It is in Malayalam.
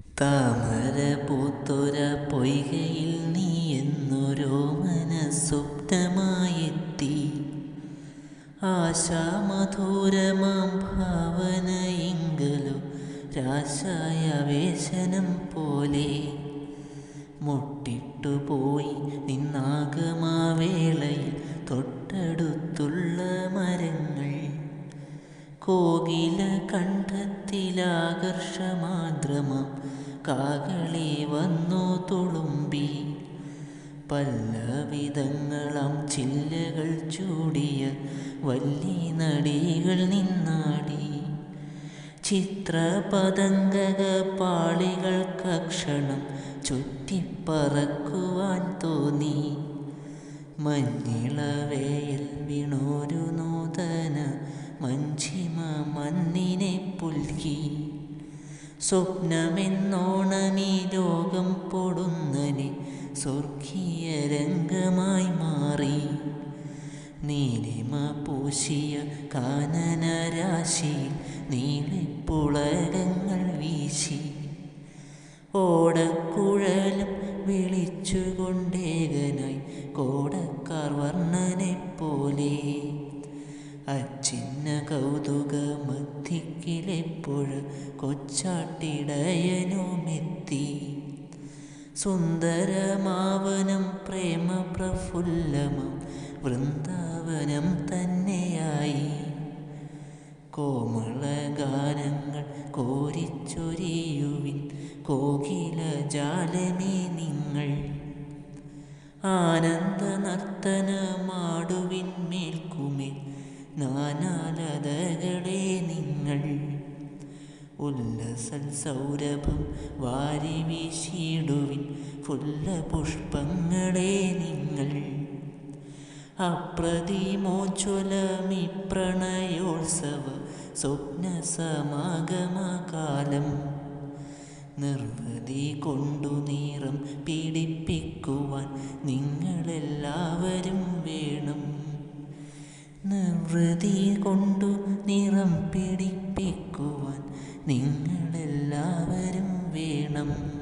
താമര പൂത്തൊര പൊയ്കയിൽ നീ എന്നൊരോമന സ്വപ്നമായെത്തി. ആശാമധുരമാം ഭാവനയെങ്കലോ രാശായവേശനം പോലെ മുട്ടിട്ടുപോയി നിന്നാകമാവേളയിൽ തൊട്ടടുത്തുള്ള മരങ്ങൾ കോകില കണ്ഠത്തിലാകർഷമാദ്രമാം കാകളി വന്നു തുളുമ്പി. പല്ലവിധങ്ങളാം ചില്ലകൾ ചൂടിയ വല്ലി നടികൾ നിന്നാടി. ചിത്രപതംഗക പാളികൾക്കക്ഷണം ചുറ്റിപ്പറക്കുവാൻ തോന്നി. മഞ്ഞിളവേയിൽ വീണൊരു നൂതന മഞ്ചിമ മണ്ണിനെ പുൽകി. സ്വപ്നമെന്നോണമീ ലോകം പൊടുന്നനെ സ്വർഗീയ രംഗമായി മാറി. നീലിമ പൂശിയ കാനനരാശിയിൽ നീളിപ്പുളകങ്ങൾ വീശി. ഓടക്കുഴലും വിളിച്ചുകൊണ്ടേകനായി കോടക്കാർ വർണ്ണനെപ്പോലെ അച്ചിന്ന കൗതുക മധ്യക്കിലെപ്പുഴ കൊച്ചാട്ടിടയനുമെത്തി. സുന്ദരമാവനം പ്രേമപ്രഫുല്ലമാം വൃന്ദാവനം തന്നെയായി. കോമളഗാനങ്ങൾ കോരിച്ചൊരിയുവിൻ കോകില ജാലമേ നിങ്ങൾ. ആനന്ദ നർത്തനമാടുവിൻ മേൽക്കുമേൽ നാനാലതകളെ നിങ്ങൾ. ഉല്ലസൗരഭം വാരി വീശിടുവിൻ ഫുല്ലപുഷ്പങ്ങളെ നിങ്ങൾ. അപ്രതിമോജ്വലമീ പ്രണയോത്സവ സ്വപ്ന സമാഗമകാലം നിർവൃതി കൊണ്ടു നിറം പീഡിപ്പിക്കുവാൻ നിങ്ങളെല്ലാവരും വേണം. നിർവൃതി കൊണ്ടു നിറം പീഡിപ്പിക്കുവാൻ നിങ്ങളെല്ലാവരും വേണം.